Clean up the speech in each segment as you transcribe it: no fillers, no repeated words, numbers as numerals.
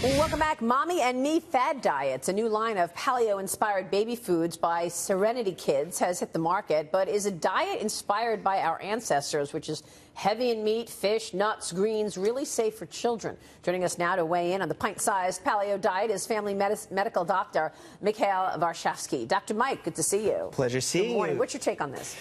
Welcome back. Mommy and Me Fad Diets, a new line of paleo-inspired baby foods by Serenity Kids, has hit the market, but is a diet inspired by our ancestors, which is heavy in meat, fish, nuts, greens, really safe for children. Joining us now to weigh in on the pint-sized paleo diet is family medical doctor Mikhail Varshavski. Dr. Mike, good to see you. Pleasure seeing you. What's your take on this?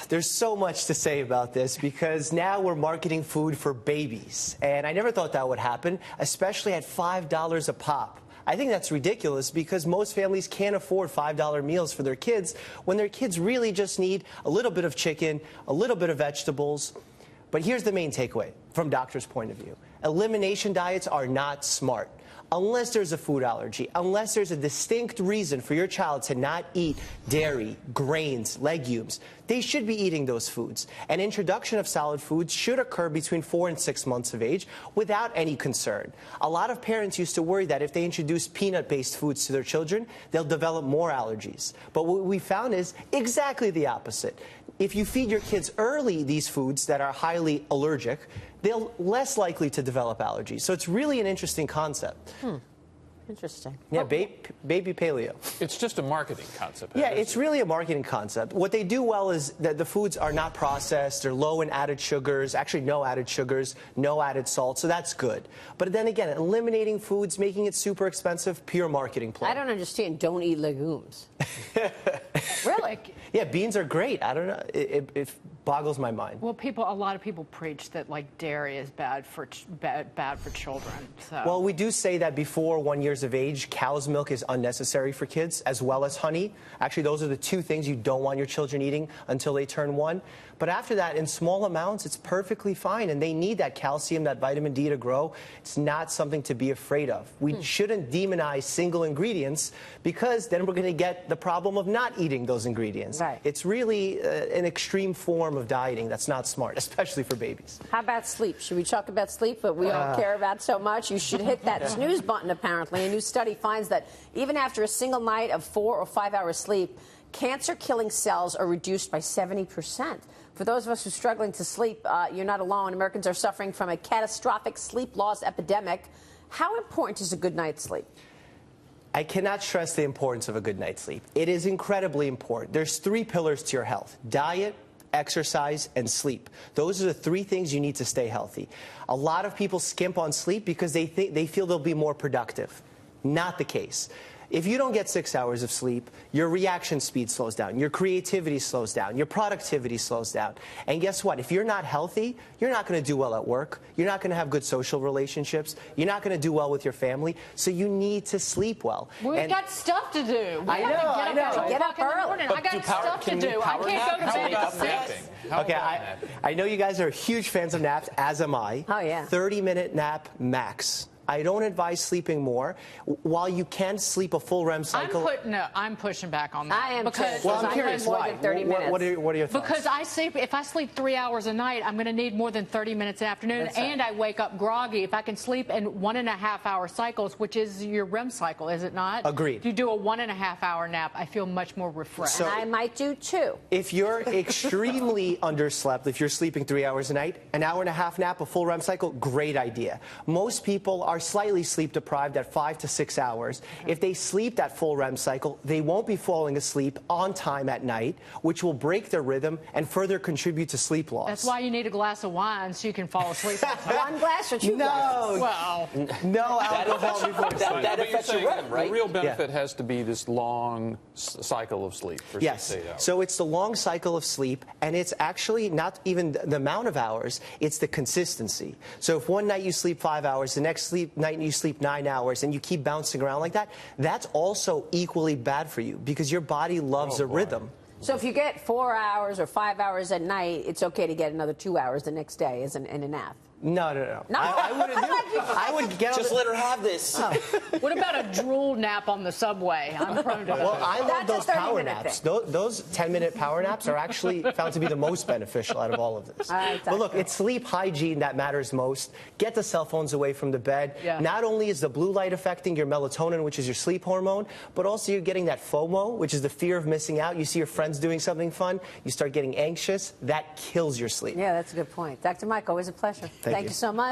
There's so much to say about this because now we're marketing food for babies. And I never thought that would happen, especially at $5 a pop. I think that's ridiculous because most families can't afford $5 meals for their kids when their kids really just need a little bit of chicken, a little bit of vegetables. But here's the main takeaway from doctor's point of view. Elimination diets are not smart. Unless there's a food allergy, unless there's a distinct reason for your child to not eat dairy, grains, legumes, they should be eating those foods. An introduction of solid foods should occur between 4 and 6 months of age without any concern. A lot of parents used to worry that if they introduce peanut-based foods to their children, they'll develop more allergies. But what we found is exactly the opposite. If you feed your kids early these foods that are highly allergic, they're less likely to develop allergies. So it's really an interesting concept. Interesting. Yeah, baby paleo. It's just a marketing concept. Yeah, it's really a marketing concept. What they do well is that the foods are not processed, they're low in added sugars, actually no added sugars, no added salt, so that's good. But then again, eliminating foods, making it super expensive, pure marketing play. I don't understand. Don't eat legumes. Really? Yeah, beans are great. I don't know. It boggles my mind. Well, a lot of people preach that like dairy is bad for children. So. Well, we do say that before 1 year of age, cow's milk is unnecessary for kids, as well as honey. Actually, those are the two things you don't want your children eating until they turn 1. But after that, in small amounts, it's perfectly fine, and they need that calcium, that vitamin D to grow. It's not something to be afraid of. We shouldn't demonize single ingredients because then we're going to get the problem of not eating those ingredients. Right. It's really an extreme form of dieting that's not smart, especially for babies. How about sleep? Should we talk about sleep, but we don't care about so much? You should hit that snooze button, apparently. A new study finds that even after a single night of 4 or 5 hours sleep, cancer-killing cells are reduced by 70%. For those of us who are struggling to sleep, you're not alone. Americans are suffering from a catastrophic sleep loss epidemic. How important is a good night's sleep? I cannot stress the importance of a good night's sleep. It is incredibly important. There's 3 pillars to your health: diet, exercise, and sleep. Those are the 3 things you need to stay healthy. A lot of people skimp on sleep because they feel they'll be more productive. Not the case. If you don't get 6 hours of sleep, your reaction speed slows down, your creativity slows down, your productivity slows down. And guess what? If you're not healthy, you're not going to do well at work, you're not going to have good social relationships, you're not going to do well with your family, so you need to sleep well. We've got stuff to do. I know. Get up early. I got stuff to do. I can't go to bed at 6. Okay, I know you guys are huge fans of naps, as am I. Oh, yeah. 30-minute nap max. I don't advise sleeping more. While you can sleep a full REM cycle... I'm pushing back on that. I am because, too. Well, I'm curious more why. Than 30 minutes. What are your thoughts? Because if I sleep 3 hours a night, I'm going to need more than 30 minutes in the afternoon, and I wake up groggy. If I can sleep in 1.5 hour cycles, which is your REM cycle, is it not? Agreed. If you do a 1.5 hour nap, I feel much more refreshed. So, and I might do 2. If you're extremely underslept, if you're sleeping 3 hours a night, an hour-and-a-half nap, a full REM cycle, great idea. Most people are slightly sleep deprived at 5 to 6 hours. If they sleep that full REM cycle, they won't be falling asleep on time at night, which will break their rhythm and further contribute to sleep loss. That's why you need a glass of wine so you can fall asleep. 1 glass or 2 glasses? Well, no alcohol before sleep. That affects your rhythm, right? The real benefit has to be this long cycle of sleep for 6 to 8 hours. So it's the long cycle of sleep, and it's actually not even the amount of hours, it's the consistency. So if one night you sleep 5 hours, the next night you sleep 9 hours, and you keep bouncing around like that, that's also equally bad for you because your body loves a rhythm. So if you get 4 hours or 5 hours at night, it's okay to get another 2 hours the next day as in a nap? No. I wouldn't do it. I would get Just let her have this. Oh. What about a drool nap on the subway? I'm prone to that. Well, I love those power 30-minute naps. Those 10-minute power naps are actually found to be the most beneficial out of all of this. But look, it's sleep hygiene that matters most. Get the cell phones away from the bed. Yeah. Not only is the blue light affecting your melatonin, which is your sleep hormone, but also you're getting that FOMO, which is the fear of missing out. You see your friends doing something fun, you start getting anxious. That kills your sleep. Yeah, that's a good point. Dr. Mike, always a pleasure. Thank you so much.